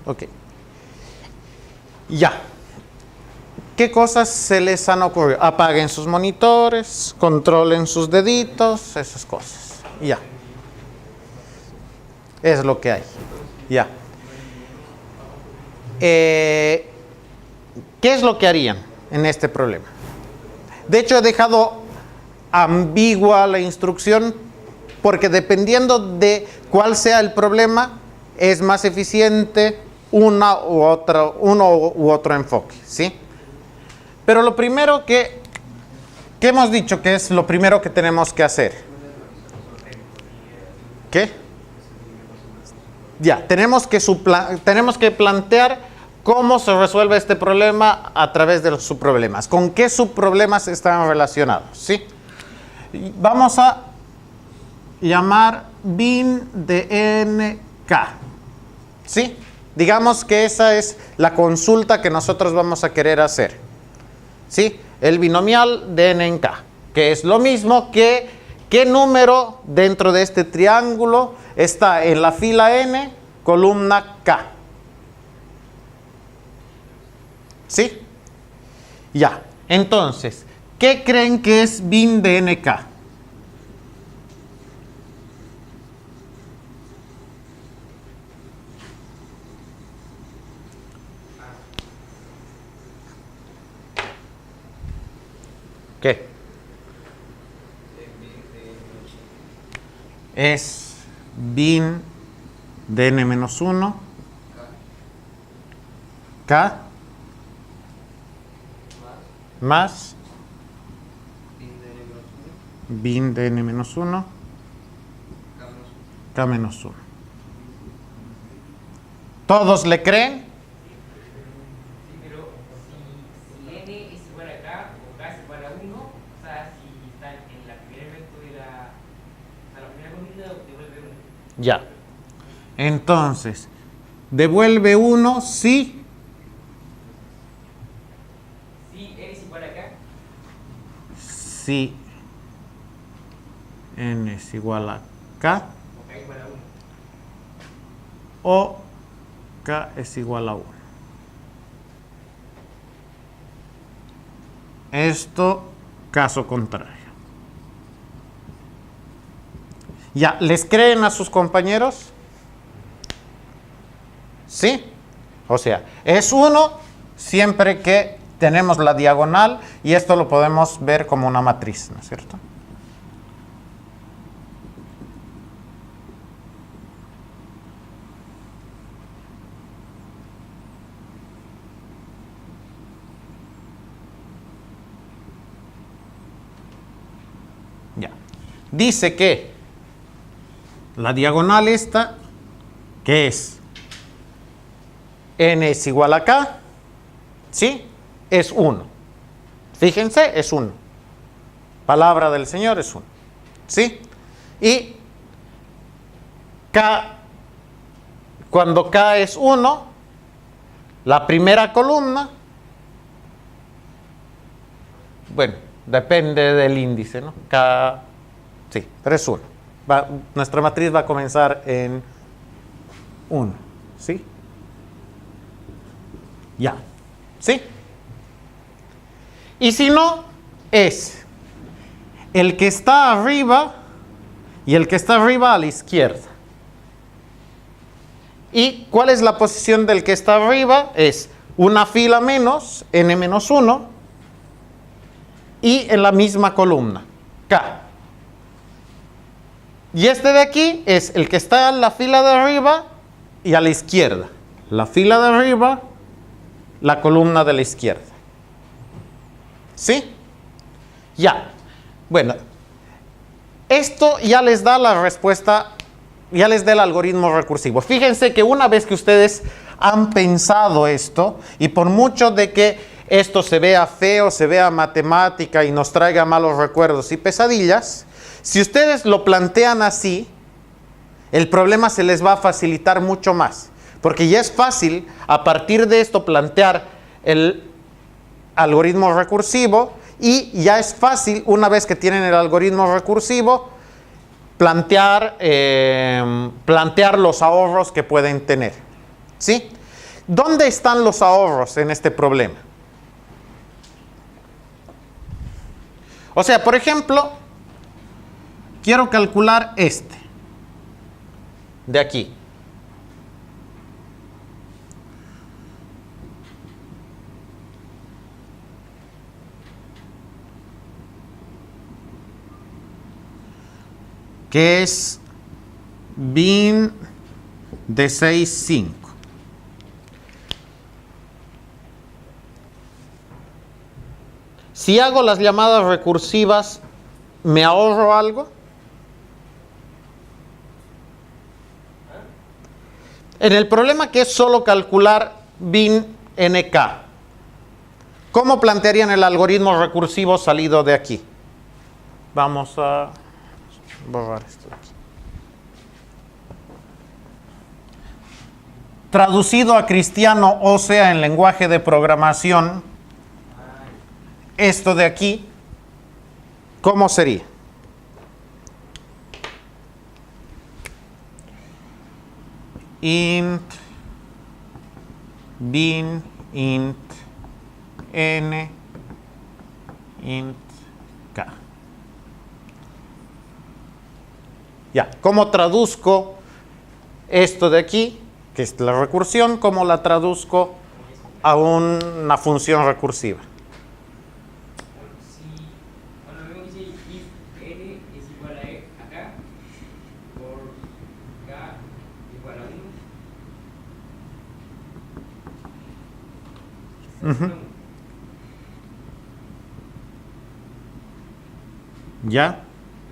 Ok. Ya. ¿Qué cosas se les han ocurrido? Apaguen sus monitores, controlen sus deditos, esas cosas. Ya. Es lo que hay. Ya. ¿Qué es lo que harían en este problema? De hecho, he dejado ambigua la instrucción porque dependiendo de cuál sea el problema, es más eficiente uno u otro enfoque, ¿sí? Pero lo primero que hemos dicho que es lo primero que tenemos que hacer. ¿Qué? Ya, tenemos que plantear cómo se resuelve este problema a través de los subproblemas. ¿Con qué subproblemas están relacionados? ¿Sí? Vamos a llamar bin de nk. ¿Sí? Digamos que esa es la consulta que nosotros vamos a querer hacer. ¿Sí? El binomial de n en k, que es lo mismo que qué número dentro de este triángulo está en la fila n, columna k. ¿Sí? Ya. Entonces, ¿qué creen que es bin de nk? ¿Qué? Es bin de n-1 k más bin de n-1 k-1. ¿Todos le creen? Sí, pero si n es igual a k o k es igual a 1, o sea, si están en la primera elemento de la primera columna, devuelve 1. Ya. Entonces, devuelve 1 si n es igual a k. si n es igual a k O k igual a 1. o k es igual a 1. Esto, caso contrario. Ya, ¿les creen a sus compañeros? ¿Sí? O sea, es 1 siempre que tenemos la diagonal y esto lo podemos ver como una matriz, ¿no es cierto? Ya. Dice que la diagonal esta, que es n es igual a k, ¿sí? Es 1. Fíjense, es 1. Palabra del Señor es 1. ¿Sí? Y k, cuando k es 1, la primera columna, bueno, depende del índice, ¿no? K, sí, pero es 1. Nuestra matriz va a comenzar en 1. ¿Sí? Ya. ¿Sí? Y si no, es el que está arriba y el que está arriba a la izquierda. ¿Y cuál es la posición del que está arriba? Es una fila menos, n-1, y en la misma columna, k. Y este de aquí es el que está en la fila de arriba y a la izquierda. La fila de arriba, la columna de la izquierda. ¿Sí? Ya. Bueno, esto ya les da la respuesta, ya les da el algoritmo recursivo. Fíjense que una vez que ustedes han pensado esto, y por mucho de que esto se vea feo, se vea matemática y nos traiga malos recuerdos y pesadillas, si ustedes lo plantean así, el problema se les va a facilitar mucho más. Porque ya es fácil, a partir de esto, plantear el algoritmo recursivo y ya es fácil, una vez que tienen el algoritmo recursivo, plantear los ahorros que pueden tener. ¿Sí? ¿Dónde están los ahorros en este problema? O sea, por ejemplo, quiero calcular este, de aquí. Que es bin de 6,5. Si hago las llamadas recursivas, ¿me ahorro algo? En el problema que es solo calcular bin nk, ¿cómo plantearían el algoritmo recursivo salido de aquí? Vamos a borrar esto de aquí. Traducido a cristiano, o sea, en lenguaje de programación, esto de aquí, ¿cómo sería? Int bin int n int k. Ya, ¿cómo traduzco esto de aquí, que es la recursión? ¿Cómo la traduzco a una función recursiva? Si, cuando vemos que dice if n es igual a e acá, por k igual a 1. Ujú. ¿Ya?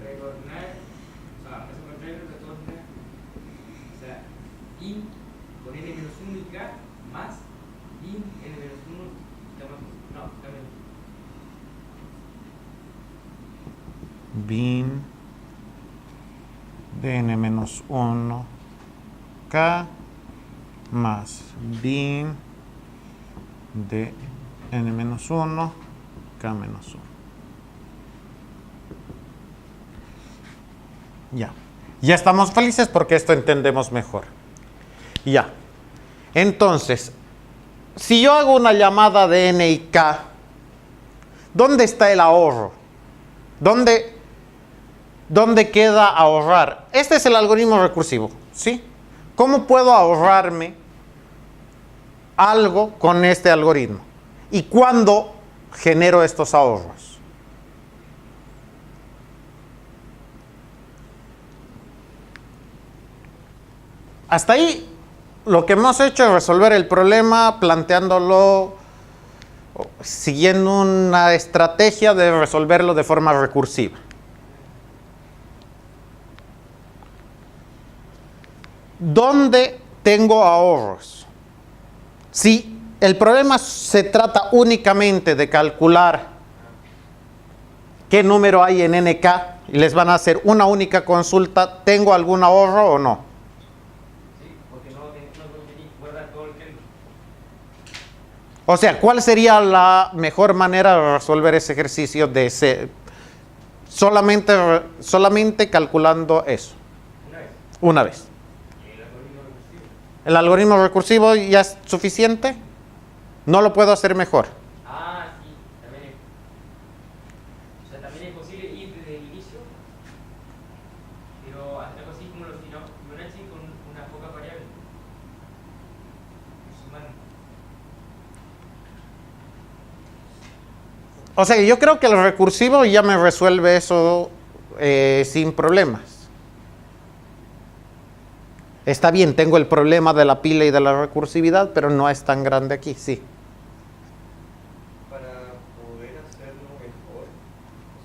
Retornar, o sea, eso contrario retorna, o sea, in con n menos 1 y k más in n menos 1 k más 1. No, k menos 1. Bin de n menos 1 k más bin de n menos 1 k menos 1. Ya. Ya estamos felices porque esto entendemos mejor. Ya. Entonces, si yo hago una llamada de n y k, ¿dónde está el ahorro? ¿Dónde queda ahorrar? Este es el algoritmo recursivo, ¿sí? ¿Cómo puedo ahorrarme algo con este algoritmo? ¿Y cuándo genero estos ahorros? Hasta ahí lo que hemos hecho es resolver el problema planteándolo, siguiendo una estrategia de resolverlo de forma recursiva. ¿Dónde tengo ahorros? Si el problema se trata únicamente de calcular qué número hay en nk y les van a hacer una única consulta, ¿tengo algún ahorro o no? Sí, porque no guarda todo el kernel. O sea, ¿cuál sería la mejor manera de resolver ese ejercicio de solamente calculando eso? Una vez. Una vez. Y el algoritmo recursivo. ¿El algoritmo recursivo ya es suficiente? ¿No lo puedo hacer mejor? Ah, sí, también es. O sea, también es posible ir desde el inicio, pero algo así como los Fibonacci con unas pocas variables. Sumando. O sea, yo creo que el recursivo ya me resuelve eso sin problemas. Está bien, tengo el problema de la pila y de la recursividad, pero no es tan grande aquí, sí. Para poder hacerlo mejor,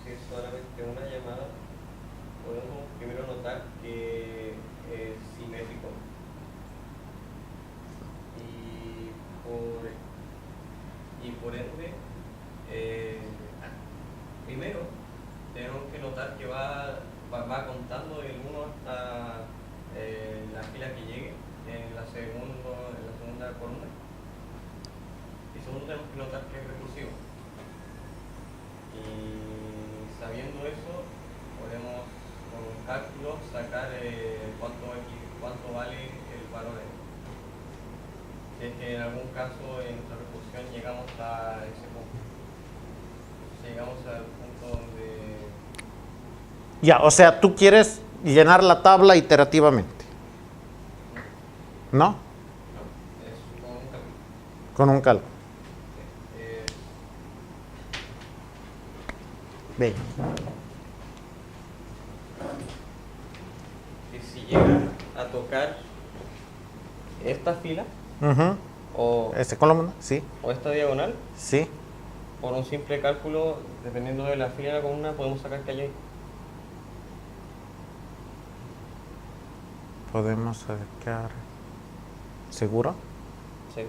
si es solamente una llamada, podemos primero notar que es simétrico y por ende, primero tenemos que notar que va contando del 1 hasta la fila que llegue en la segunda columna. Y segundo tenemos que notar que es recursivo. Y sabiendo eso, podemos con un cálculo sacar cuánto vale el valor. Si es que en algún caso en nuestra recursión llegamos a ese punto. Si llegamos al punto donde... Ya, o sea, tú quieres llenar la tabla iterativamente. ¿No? No, es con un cálculo. Con un cálculo. Eh, Bien. que si llega a tocar esta fila Ujú. o ¿Esta columna? Sí. esta diagonal, Sí. por un simple cálculo, dependiendo de la fila de la columna, podemos sacar que hay ahí. Podemos sacar. ¿Seguro? Sí.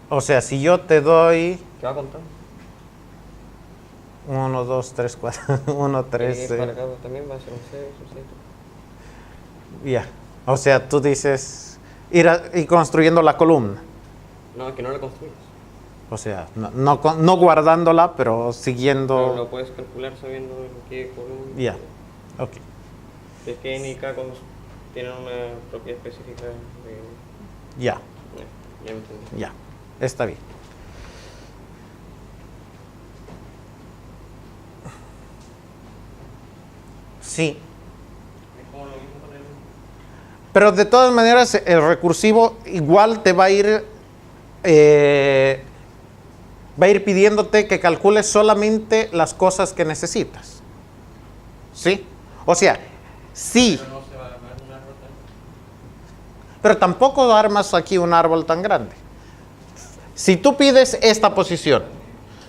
O sea, si yo te doy ¿Qué va contando? 1, 2, 3, 4, 1, 3, Para acá también va a ser un 6, un 6. ya. O sea, tú dices ir construyendo la columna. No, es que no la construyes. O sea, no guardándola, pero siguiendo. No lo puedes calcular sabiendo qué columna. Ya. Ok. Es que N y K tienen una propiedad específica de... Ya. Ya me entendí. Ya. Está bien. Sí. Es como lo mismo con el... Pero de todas maneras, el recursivo igual te va a ir pidiéndote que calcules solamente las cosas que necesitas. ¿Sí? O sea, sí, Pero no se va a armar una ruta. pero tampoco armas aquí un árbol tan grande. Si tú pides esta posición,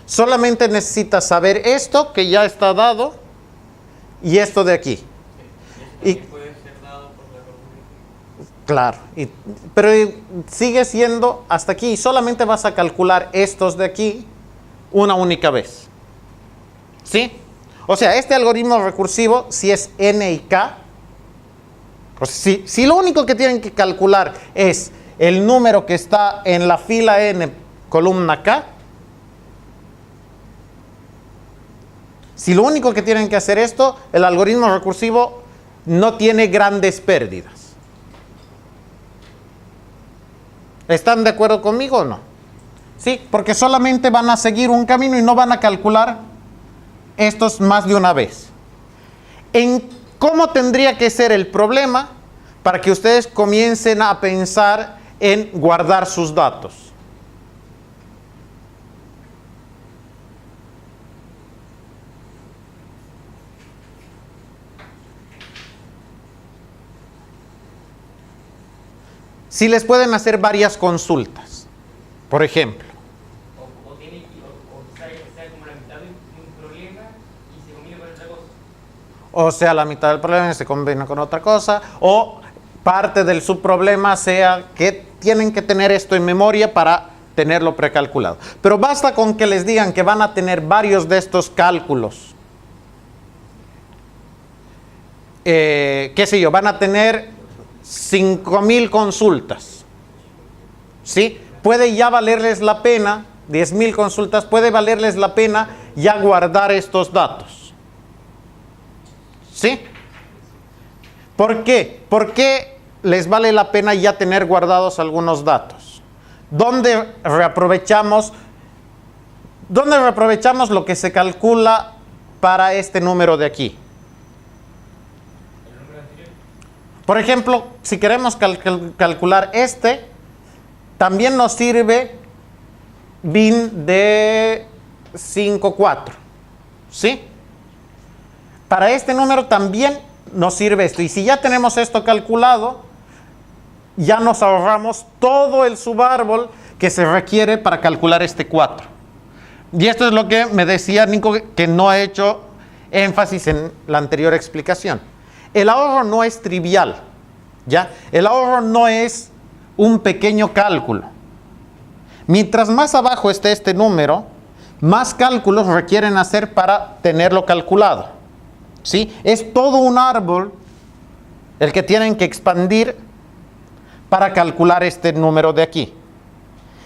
solamente necesitas saber esto que ya está dado y esto de aquí. Y Y- eso también puede ser dado por la columna. Claro, pero sigue siendo hasta aquí y solamente vas a calcular estos de aquí una única vez. ¿Sí? O sea, este algoritmo recursivo, si es n y k, pues si lo único que tienen que calcular es el número que está en la fila n, columna k, si lo único que tienen que hacer esto, el algoritmo recursivo no tiene grandes pérdidas. ¿Están de acuerdo conmigo o no? Sí, porque solamente van a seguir un camino y no van a calcular estos más de una vez. ¿En cómo tendría que ser el problema para que ustedes comiencen a pensar en guardar sus datos? Si les pueden hacer varias consultas, por ejemplo. O tiene o sea como la mitad de un problema y se combina con otra cosa. O sea, la mitad del problema se combina con otra cosa, o parte del subproblema sea que tienen que tener esto en memoria para tenerlo precalculado. Pero basta con que les digan que van a tener varios de estos cálculos. Qué sé yo, van a tener 5,000 consultas. ¿Sí? Puede ya valerles la pena, 10,000 consultas, puede valerles la pena ya guardar estos datos. ¿Sí? ¿Por qué? ¿Por qué les vale la pena ya tener guardados algunos datos? ¿Dónde reaprovechamos lo que se calcula para este número de aquí? El número anterior. Por ejemplo, si queremos calcular este, también nos sirve bin de 5,4. ¿Sí? Para este número también nos sirve esto. Y si ya tenemos esto calculado, ya nos ahorramos todo el subárbol que se requiere para calcular este 4. Y esto es lo que me decía Nico, que no he hecho énfasis en la anterior explicación. El ahorro no es trivial, ¿ya? El ahorro no es un pequeño cálculo. Mientras más abajo esté este número, más cálculos requieren hacer para tenerlo calculado, ¿sí? Es todo un árbol el que tienen que expandir para calcular este número de aquí.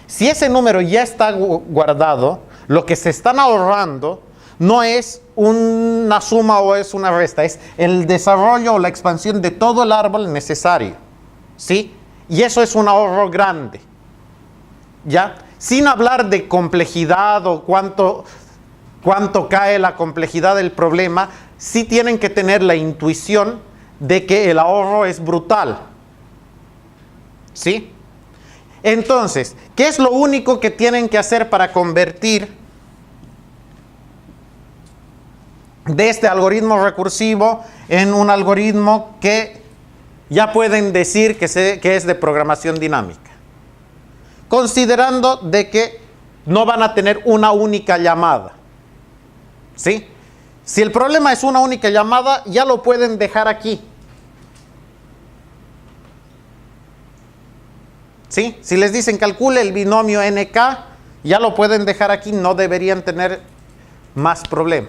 Si ese número ya está guardado, lo que se están ahorrando no es una suma o es una resta, es el desarrollo o la expansión de todo el árbol necesario, ¿sí? Y eso es un ahorro grande. ¿Ya? Sin hablar de complejidad o cuánto cae la complejidad del problema, sí tienen que tener la intuición de que el ahorro es brutal. ¿Sí? Entonces, ¿qué es lo único que tienen que hacer para convertir de este algoritmo recursivo en un algoritmo que ya pueden decir que es de programación dinámica? Considerando de que no van a tener una única llamada. ¿Sí? Si el problema es una única llamada, ya lo pueden dejar aquí. ¿Sí? Si les dicen calcule el binomio NK, ya lo pueden dejar aquí, no deberían tener más problema.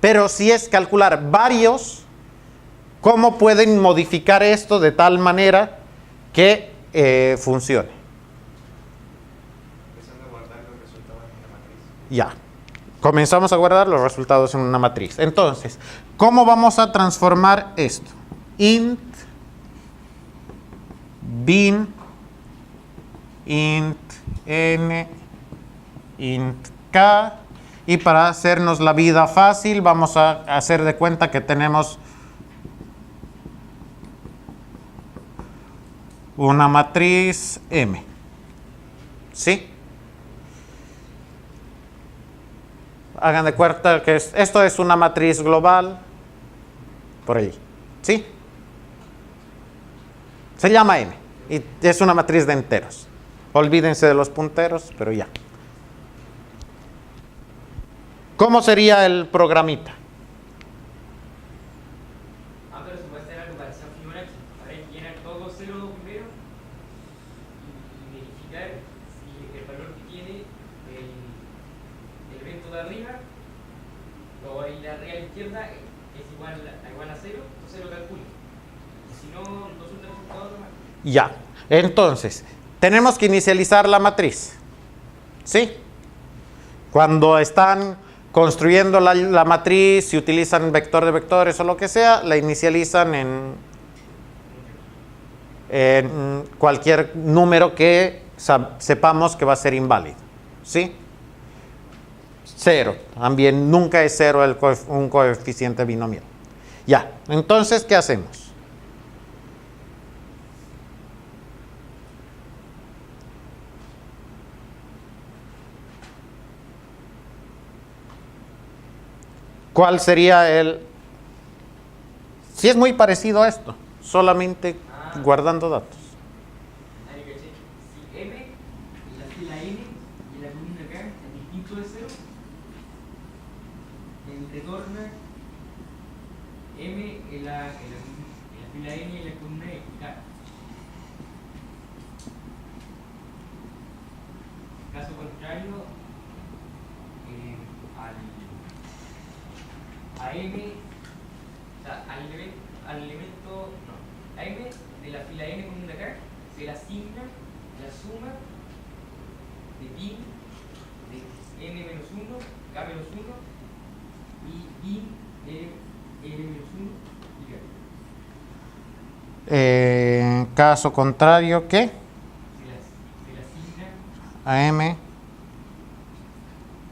Pero si es calcular varios, ¿cómo pueden modificar esto de tal manera que funcione? Empezando a guardar los resultados en una matriz. Ya. Comenzamos a guardar los resultados en una matriz. Entonces, ¿cómo vamos a transformar esto? Int bin, int n, int k. Y para hacernos la vida fácil, vamos a hacer de cuenta que tenemos una matriz M. ¿Sí? Hagan de cuenta que esto es una matriz global. Por ahí. ¿Sí? Se llama M. Y es una matriz de enteros. Olvídense de los punteros, pero ya. ¿Cómo sería el programita? Pero se puede hacer algo parecido a Fibonacci. Para llenar todo cero primero y verificar si el valor que tiene el evento de arriba o la de arriba a la izquierda es igual a cero, entonces lo calcula. Si no, no resulta el resultado normal. Ya. Entonces, tenemos que inicializar la matriz. ¿Sí? Cuando están construyendo la matriz, si utilizan vector de vectores o lo que sea, la inicializan en cualquier número que sepamos que va a ser inválido. ¿Sí? 0. También nunca es 0 un coeficiente binomial. Ya. Entonces, ¿qué hacemos? ¿Cuál sería el...? Si es muy parecido a esto, solamente guardando datos. Ahí caché. Si M, la fila N y la columna K es distinto de cero, él retorna M en la fila N y la columna K. Caso contrario, a M, o sea, al elemento, no, a M de la fila N con una K se le asigna la suma de bin de N menos 1, K menos 1 y bin de N menos 1 y K. Caso contrario, ¿qué? Se le asigna A M.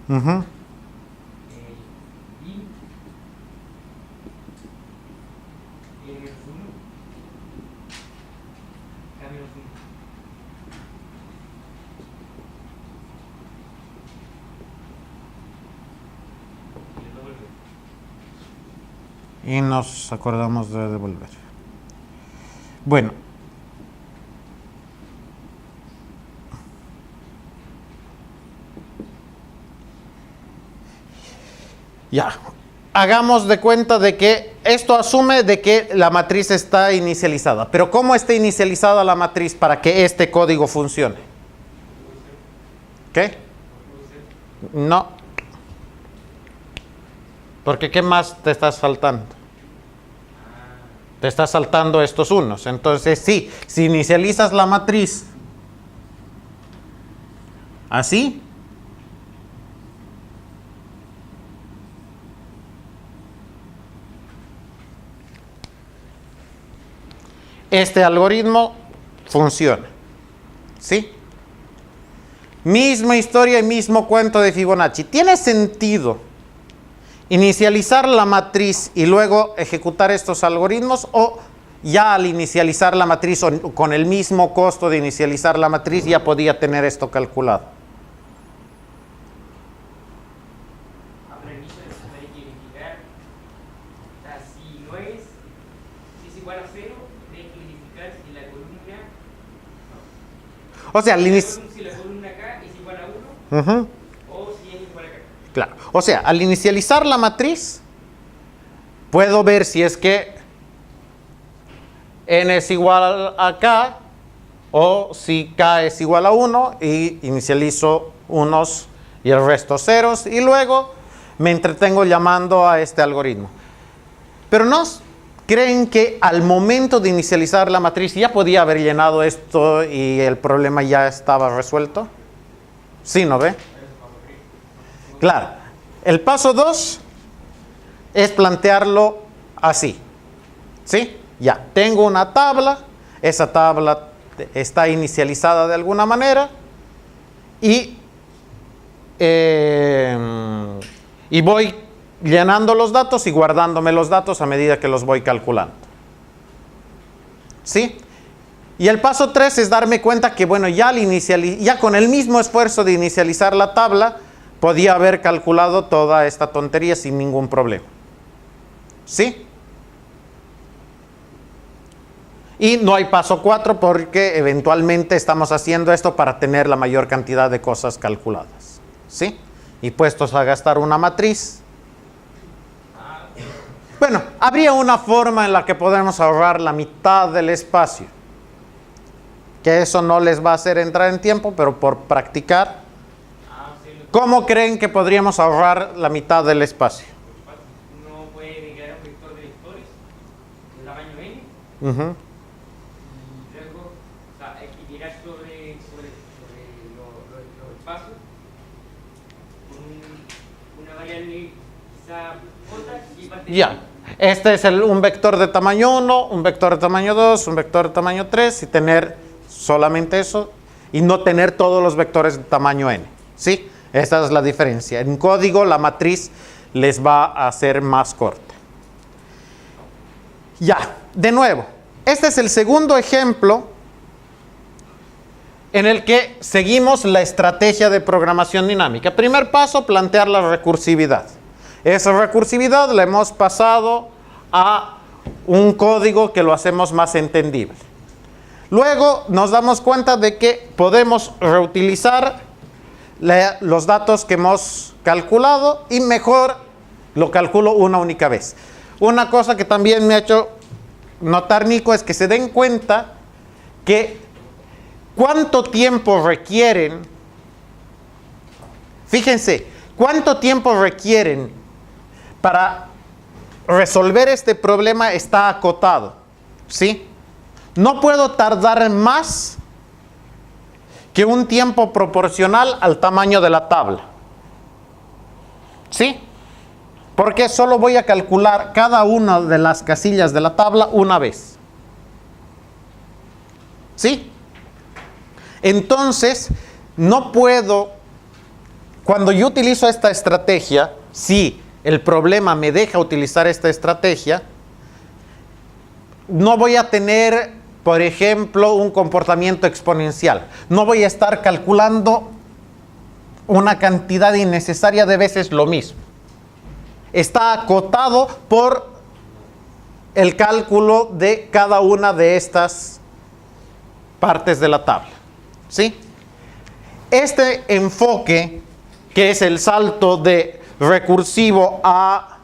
bin N menos 1, K menos 1. Y nos acordamos de devolver. Bueno. Ya. Hagamos de cuenta de que esto asume de que la matriz está inicializada. Pero ¿cómo está inicializada la matriz para que este código funcione? ¿Qué? No. Porque ¿qué más te estás saltando? Te estás saltando estos unos. Entonces, sí, si inicializas la matriz así, este algoritmo funciona. ¿Sí? Misma historia y mismo cuento de Fibonacci. ¿Tiene sentido inicializar la matriz y luego ejecutar estos algoritmos, o ya al inicializar la matriz o con el mismo costo de inicializar la matriz ya podía tener esto calculado? Al inicio hay que verificar, o sea, si es igual a 0, hay que verificar si la columna, O sea, al inicio... si la columna acá es igual a 1, o si es igual acá. Claro. O sea, al inicializar la matriz, puedo ver si es que n es igual a k, o si k es igual a 1, y inicializo unos y el resto ceros, y luego me entretengo llamando a este algoritmo. Pero ¿no creen que al momento de inicializar la matriz ya podía haber llenado esto y el problema ya estaba resuelto? ¿Sí, no ve? Claro. El paso 2 es plantearlo así. ¿Sí? Ya, tengo una tabla, esa tabla está inicializada de alguna manera y voy llenando los datos y guardándome los datos a medida que los voy calculando. ¿Sí? Y el paso 3 es darme cuenta que, bueno, ya con el mismo esfuerzo de inicializar la tabla, podía haber calculado toda esta tontería sin ningún problema. ¿Sí? Y no hay paso 4 porque eventualmente estamos haciendo esto para tener la mayor cantidad de cosas calculadas. ¿Sí? Y puestos a gastar una matriz. Bueno, habría una forma en la que podemos ahorrar la mitad del espacio. Que eso no les va a hacer entrar en tiempo, pero por practicar. ¿Cómo creen que podríamos ahorrar la mitad del espacio? Uno puede crear un vector de vectores de tamaño n. Uh-huh. Y luego, o sea, hay que iterar sobre los espacios con una variable quizá j y parte de Ya. Este es un vector de tamaño 1, un vector de tamaño 2, un vector de tamaño 3, y tener solamente eso y no tener todos los vectores de tamaño n. ¿Sí? Esta es la diferencia. En código la matriz les va a ser más corta. Ya, de nuevo, este es el segundo ejemplo en el que seguimos la estrategia de programación dinámica. Primer paso, plantear la recursividad. Esa recursividad la hemos pasado a un código que lo hacemos más entendible. Luego nos damos cuenta de que podemos reutilizar los datos que hemos calculado y mejor lo calculo una única vez. Una cosa que también me ha hecho notar Nico es que se den cuenta que cuánto tiempo requieren, fíjense, cuánto tiempo requieren para resolver este problema está acotado, ¿sí? No puedo tardar más que un tiempo proporcional al tamaño de la tabla. ¿Sí? Porque solo voy a calcular cada una de las casillas de la tabla una vez. ¿Sí? Entonces, no puedo, cuando yo utilizo esta estrategia, si el problema me deja utilizar esta estrategia, no voy a tener, por ejemplo, un comportamiento exponencial. No voy a estar calculando una cantidad innecesaria de veces lo mismo. Está acotado por el cálculo de cada una de estas partes de la tabla. ¿Sí? Este enfoque, que es el salto de recursivo a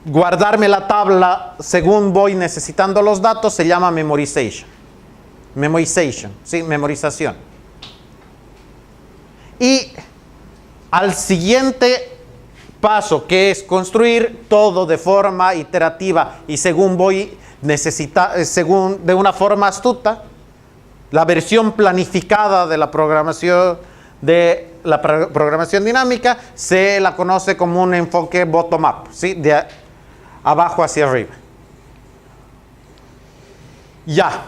guardarme la tabla según voy necesitando los datos, se llama memorization. ¿Sí? Memorización. Y al siguiente paso, que es construir todo de forma iterativa y según voy según de una forma astuta, la versión planificada de la programación dinámica se la conoce como un enfoque bottom-up, ¿sí? De abajo hacia arriba. Ya.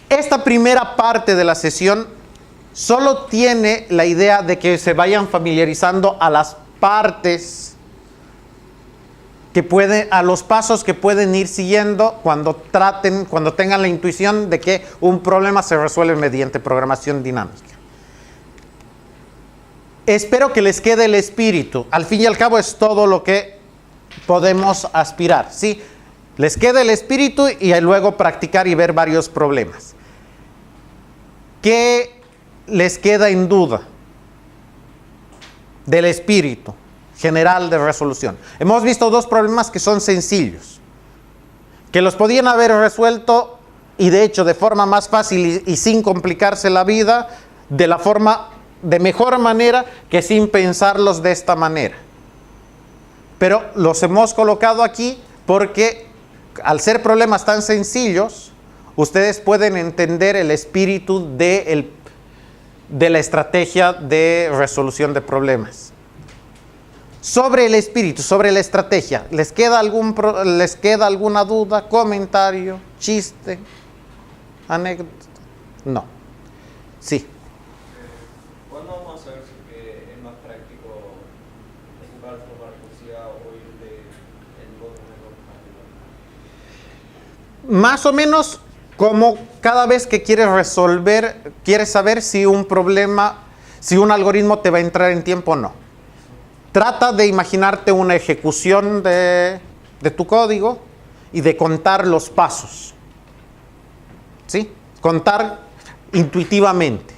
Esta primera parte de la sesión solo tiene la idea de que se vayan familiarizando a las partes que pueden, a los pasos que pueden ir siguiendo cuando tengan la intuición de que un problema se resuelve mediante programación dinámica. Espero que les quede el espíritu. Al fin y al cabo es todo lo que podemos aspirar, ¿sí? Les queda el espíritu y luego practicar y ver varios problemas. ¿Qué les queda en duda del espíritu general de resolución? Hemos visto dos problemas que son sencillos, que los podían haber resuelto y de hecho de forma más fácil y sin complicarse la vida, de mejor manera que sin pensarlos de esta manera. Pero los hemos colocado aquí porque al ser problemas tan sencillos, ustedes pueden entender el espíritu de la estrategia de resolución de problemas. Sobre el espíritu, sobre la estrategia, ¿les queda alguna duda, comentario, chiste, anécdota? No. Sí. ¿Cuándo vamos a saber si que es más práctico enfocar de forma recursiva o ir del orden particular? Más o menos como cada vez que quieres saber si un problema, si un algoritmo te va a entrar en tiempo o no. Trata de imaginarte una ejecución de tu código y de contar los pasos. ¿Sí? Contar intuitivamente.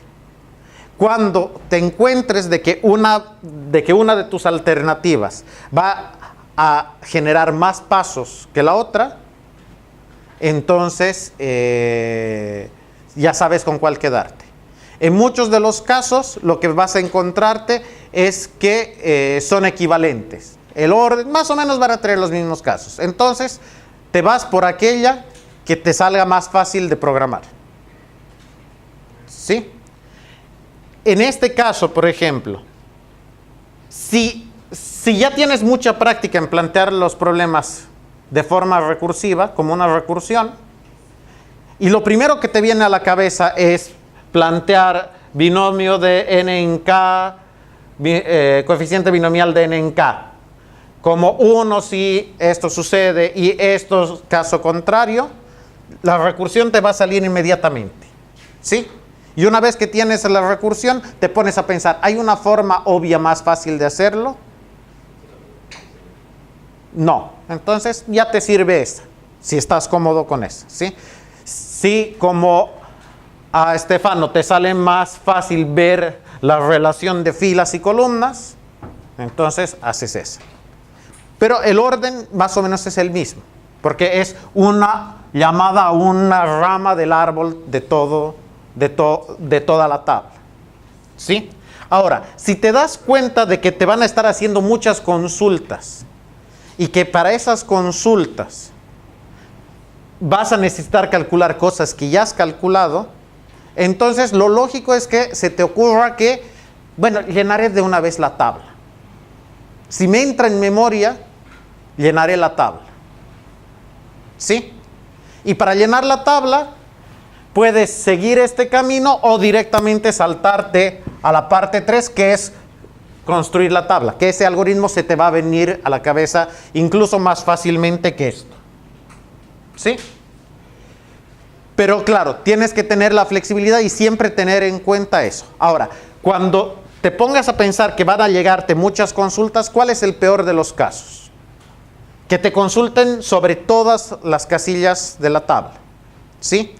Cuando te encuentres de que una de tus alternativas va a generar más pasos que la otra, entonces ya sabes con cuál quedarte. En muchos de los casos lo que vas a encontrarte es que son equivalentes. El orden, más o menos van a tener los mismos casos. Entonces te vas por aquella que te salga más fácil de programar. ¿Sí? En este caso, por ejemplo, si ya tienes mucha práctica en plantear los problemas de forma recursiva, como una recursión, y lo primero que te viene a la cabeza es plantear binomio de n en k, coeficiente binomial de n en k, como 1 si esto sucede y esto caso contrario, la recursión te va a salir inmediatamente, ¿sí? Y una vez que tienes la recursión, te pones a pensar, ¿hay una forma obvia más fácil de hacerlo? No. Entonces ya te sirve esa, si estás cómodo con esa, ¿sí? Si como a Estefano te sale más fácil ver la relación de filas y columnas, entonces haces esa. Pero el orden más o menos es el mismo, porque es una llamada a una rama del árbol de toda la tabla, ¿sí? Ahora, si te das cuenta de que te van a estar haciendo muchas consultas y que para esas consultas vas a necesitar calcular cosas que ya has calculado, entonces lo lógico es que se te ocurra que, bueno, llenaré de una vez la tabla. Si me entra en memoria, llenaré la tabla. ¿Sí? Y para llenar la tabla, puedes seguir este camino o directamente saltarte a la parte 3, que es construir la tabla, que ese algoritmo se te va a venir a la cabeza incluso más fácilmente que esto. ¿Sí? Pero claro, tienes que tener la flexibilidad y siempre tener en cuenta eso. Ahora, cuando te pongas a pensar que van a llegarte muchas consultas, ¿cuál es el peor de los casos? Que te consulten sobre todas las casillas de la tabla. ¿Sí?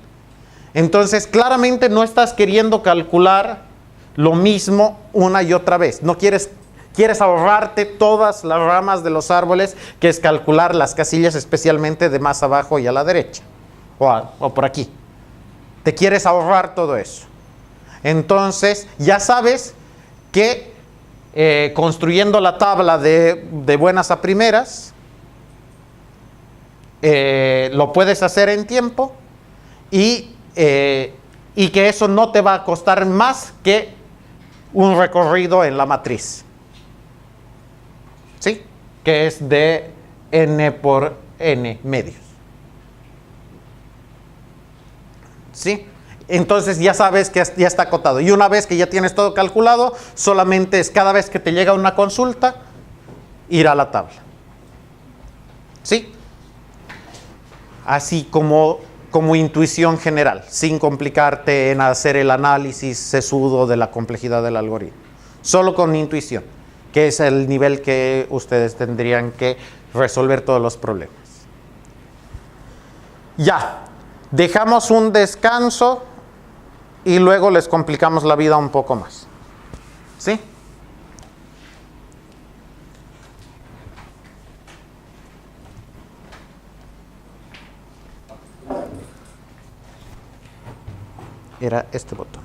Entonces, claramente no estás queriendo calcular lo mismo una y otra vez. No quieres ahorrarte todas las ramas de los árboles, que es calcular las casillas especialmente de más abajo y a la derecha. O por aquí. Te quieres ahorrar todo eso. Entonces, ya sabes que construyendo la tabla de buenas a primeras, lo puedes hacer en tiempo y que eso no te va a costar más que un recorrido en la matriz, ¿sí? Que es de n por n medios. ¿Sí? Entonces ya sabes que ya está acotado. Y una vez que ya tienes todo calculado, solamente es cada vez que te llega una consulta, ir a la tabla. ¿Sí? Así como intuición general, sin complicarte en hacer el análisis sesudo de la complejidad del algoritmo. Solo con intuición, que es el nivel que ustedes tendrían que resolver todos los problemas. Ya, dejamos un descanso y luego les complicamos la vida un poco más. ¿Sí? Era este botón.